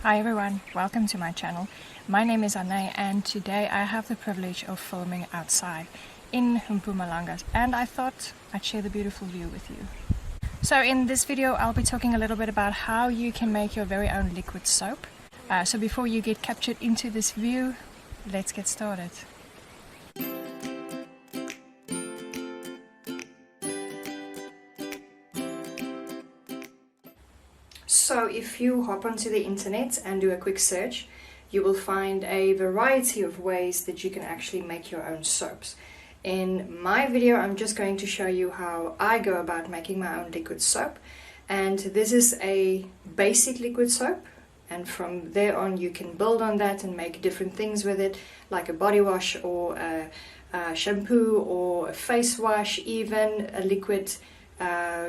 Hi everyone, welcome to my channel. My name is Anne and today I have the privilege of filming outside in Mpumalanga, and I thought I'd share the beautiful view with you. So in this video I'll be talking a little bit about how you can make your very own liquid soap. So before you get captured into this view, let's get started. So if you hop onto the internet and do a quick search, you will find a variety of ways that you can actually make your own soaps. In my video, I'm just going to show you how I go about making my own liquid soap. And this is a basic liquid soap. And from there on, you can build on that and make different things with it, like a body wash or a shampoo or a face wash, even a liquid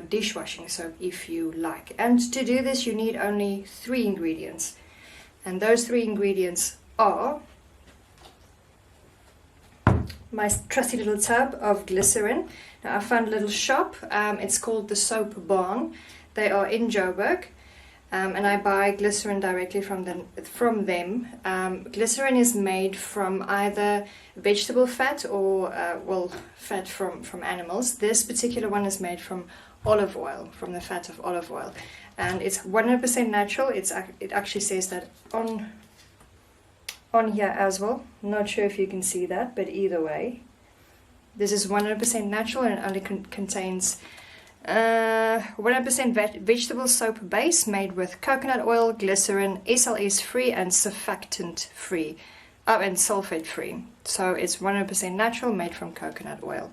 dishwashing soap if you like. And to do this you need only 3 ingredients, and those 3 ingredients are my trusty little tub of glycerin. Now I found a little shop, it's called the Soap Barn. They are in Joburg, and I buy glycerin directly from them. Glycerin is made from either vegetable fat or fat from animals. This particular one is made from olive oil, from the fat of olive oil, and it's 100% natural. It actually says that on here as well. Not sure if you can see that, but either way, this is 100% natural, and it only contains 100% vegetable soap base made with coconut oil, glycerin, SLS free and surfactant free, and sulfate free. So it's 100% natural, made from coconut oil.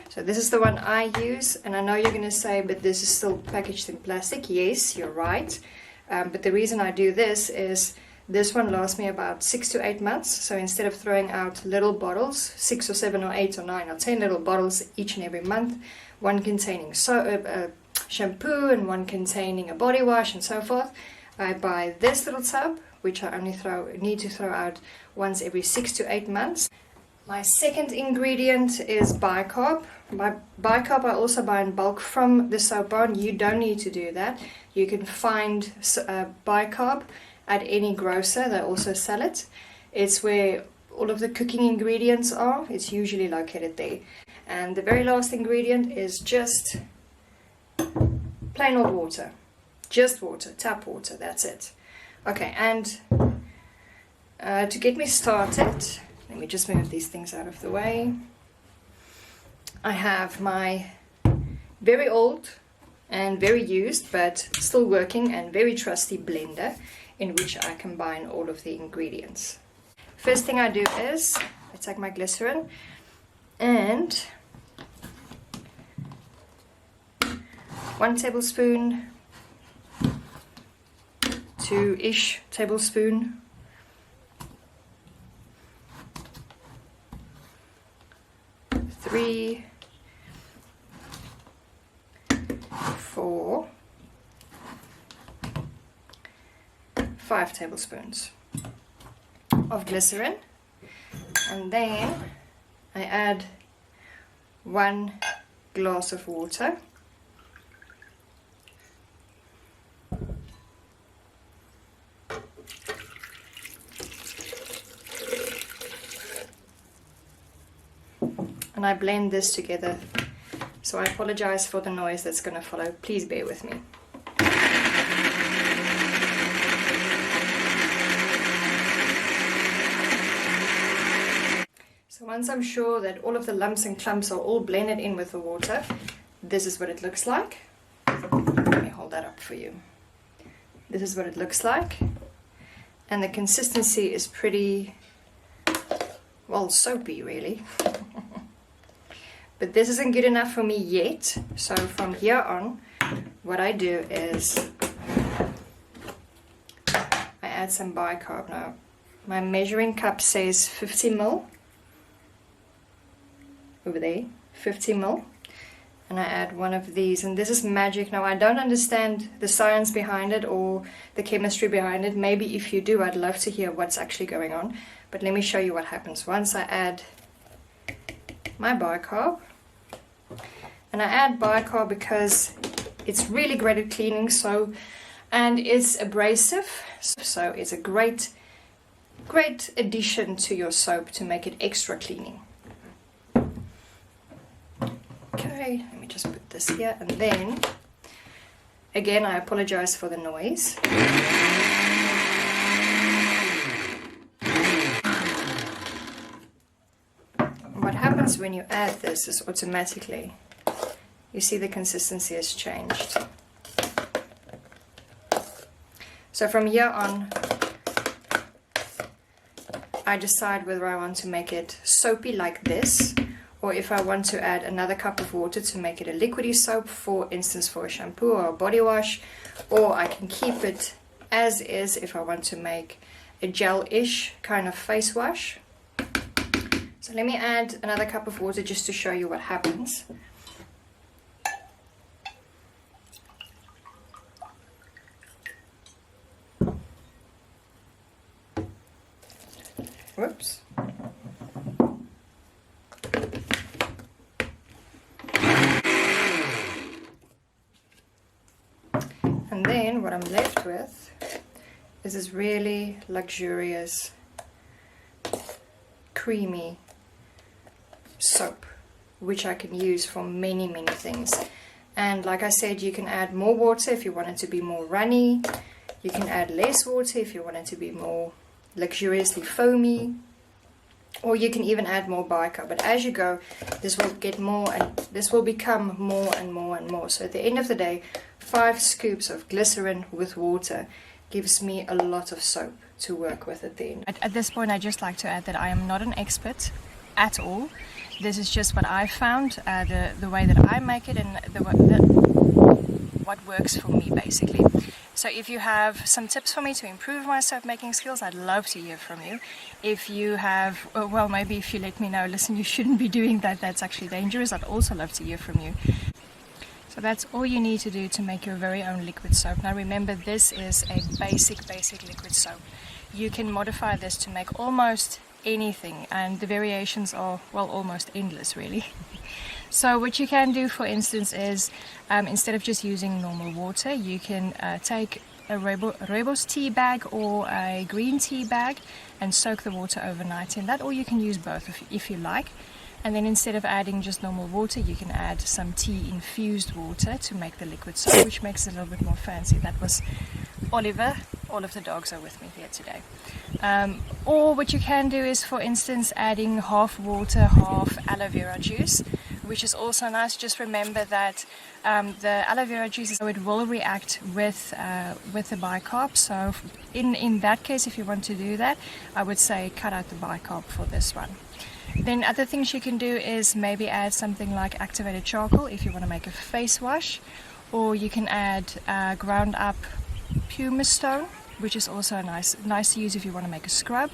So this is the one I use, and I know you're going to say, but this is still packaged in plastic. Yes, you're right. But the reason I do this is this one lasts me about 6 to 8 months. So instead of throwing out little bottles, 6 or 7 or 8 or 9 or 10 little bottles each and every month, one containing shampoo and one containing a body wash and so forth, I buy this little tub, which I only need to throw out once every 6 to 8 months. My second ingredient is bicarb. Bicarb I also buy in bulk from the Soap Barn. You don't need to do that. You can find bicarb at any grocer. They also sell it. It's where all of the cooking ingredients are. It's usually located there. And the very last ingredient is just plain old water. Just water, tap water, that's it. Okay, and to get me started, let me just move these things out of the way. I have my very old and very used, but still working and very trusty blender in which I combine all of the ingredients. First thing I do is I take my glycerin and 1 tablespoon, 2-ish tablespoon, 3, 4, 5 tablespoons of glycerin, and then I add 1 glass of water. And I blend this together, so I apologize for the noise that's going to follow. Please bear with me. So once I'm sure that all of the lumps and clumps are all blended in with the water, this is what it looks like. Let me hold that up for you. This is what it looks like, and the consistency is pretty, well, soapy really. But this isn't good enough for me yet, so from here on, what I do is I add some bicarb. Now, my measuring cup says 50 ml, over there, 50 ml, and I add 1 of these, and this is magic. Now, I don't understand the science behind it or the chemistry behind it. Maybe if you do, I'd love to hear what's actually going on, but let me show you what happens once I add my bicarb. And I add bicarb because it's really great at cleaning, so and it's abrasive, so it's a great addition to your soap to make it extra cleaning. Okay, let me just put this here, and then again I apologize for the noise. What happens when you add this is automatically, you see the consistency has changed. So from here on, I decide whether I want to make it soapy like this, or if I want to add another cup of water to make it a liquidy soap, for instance for a shampoo or a body wash, or I can keep it as is if I want to make a gel-ish kind of face wash. So let me add another cup of water just to show you what happens. Whoops. And then what I'm left with is this really luxurious, creamy soap, which I can use for many things. And like I said, you can add more water if you want it to be more runny. You can add less water if you want it to be more luxuriously foamy, or you can even add more bicarb. But as you go, this will get more, and this will become more and more and more. So at the end of the day, 5 scoops of glycerin with water gives me a lot of soap to work with at the end. At this point, I'd just like to add that I am not an expert at all. This is just what I found, the way that I make it, and what works for me basically. So if you have some tips for me to improve my soap making skills, I'd love to hear from you. If you have, well, maybe if you let me know, listen, you shouldn't be doing that, that's actually dangerous, I'd also love to hear from you. So that's all you need to do to make your very own liquid soap. Now remember, this is a basic liquid soap. You can modify this to make almost anything, and the variations are, well, almost endless really. So what you can do, for instance, is instead of just using normal water, you can take a rooibos tea bag or a green tea bag and soak the water overnight in that, or you can use both if you like. And then instead of adding just normal water, you can add some tea infused water to make the liquid soap, which makes it a little bit more fancy. That was Oliver. All of the dogs are with me here today. Or what you can do is, for instance, adding half water, half aloe vera juice, which is also nice. Just remember that the aloe vera juice, so it will react with the bicarb. So in that case, if you want to do that, I would say cut out the bicarb for this one. Then other things you can do is maybe add something like activated charcoal if you want to make a face wash, or you can add ground up pumice stone, which is also nice to use if you want to make a scrub.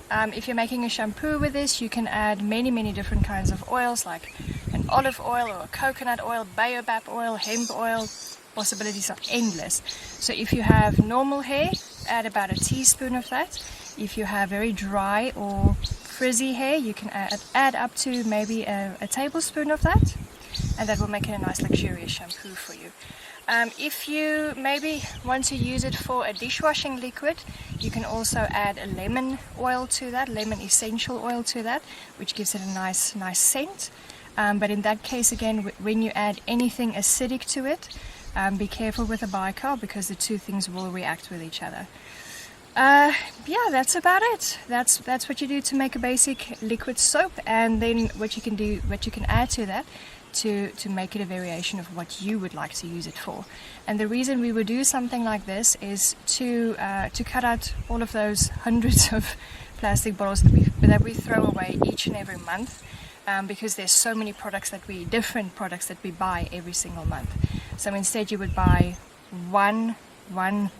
If you're making a shampoo with this, you can add many different kinds of oils, like an olive oil or a coconut oil, baobab oil, hemp oil. Possibilities are endless. So if you have normal hair, add about a teaspoon of that. If you have very dry or frizzy hair, you can add up to maybe a tablespoon of that, and that will make it a nice luxurious shampoo for you. If you maybe want to use it for a dishwashing liquid, you can also add a lemon oil to that, lemon essential oil to that, which gives it a nice scent. But in that case, again, when you add anything acidic to it, be careful with the bicarb, because the two things will react with each other. Yeah, that's about it. That's what you do to make a basic liquid soap, and then what you can add to that to make it a variation of what you would like to use it for. And the reason we would do something like this is to cut out all of those hundreds of plastic bottles that we throw away each and every month, because there's so many different products that we buy every single month. So instead you would buy one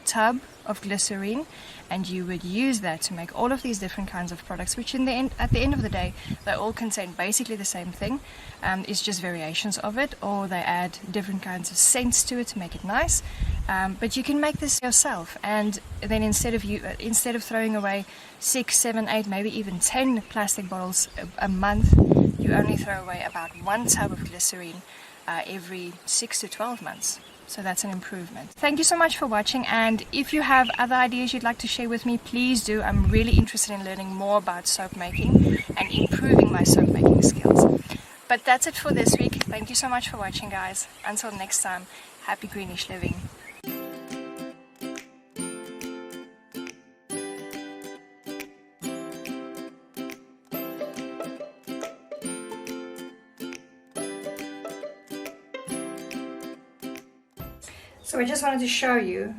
tub of glycerin, and you would use that to make all of these different kinds of products, which at the end of the day, they all contain basically the same thing. It's just variations of it, or they add different kinds of scents to it to make it nice. But you can make this yourself, and then instead of throwing away 6, 7, 8, maybe even 10 plastic bottles a month, you only throw away about 1 tub of glycerin every 6 to 12 months. So that's an improvement. Thank you so much for watching, and if you have other ideas you'd like to share with me, please do. I'm really interested in learning more about soap making and improving my soap making skills. But that's it for this week. Thank you so much for watching, guys. Until next time, happy greenish living. So I just wanted to show you,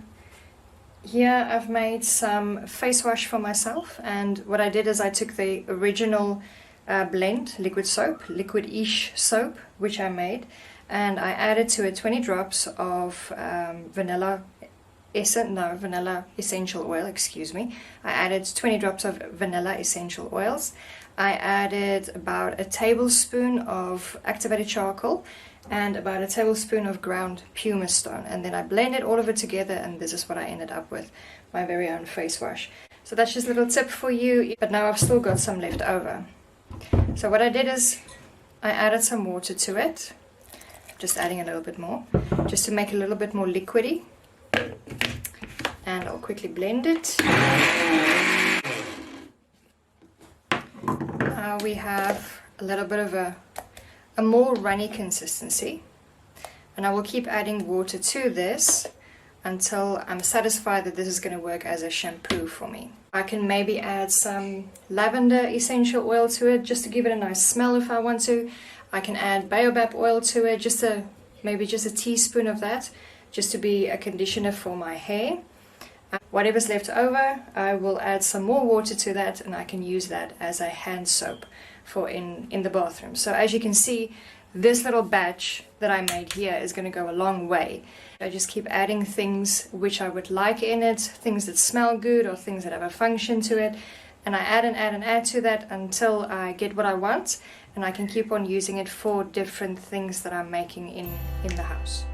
here I've made some face wash for myself, and what I did is I took the original blend, liquid soap, liquidish soap, which I made, and I added to it 20 drops of vanilla essential oil, excuse me. I added 20 drops of vanilla essential oils. I added about a tablespoon of activated charcoal and about a tablespoon of ground pumice stone, and then I blended all of it together, and this is what I ended up with, my very own face wash. So that's just a little tip for you, but now I've still got some left over. So what I did is I added some water to it, just adding a little bit more, just to make it a little bit more liquidy, and I'll quickly blend it. Now we have a little bit of a more runny consistency, and I will keep adding water to this until I'm satisfied that this is going to work as a shampoo for me. I can maybe add some lavender essential oil to it just to give it a nice smell if I want to. I can add baobab oil to it, maybe just a teaspoon of that, just to be a conditioner for my hair. Whatever's left over, I will add some more water to that, and I can use that as a hand soap for in the bathroom. So as you can see, this little batch that I made here is going to go a long way. I just keep adding things which I would like in it, things that smell good or things that have a function to it, and I add and add and add to that until I get what I want, and I can keep on using it for different things that I'm making in the house.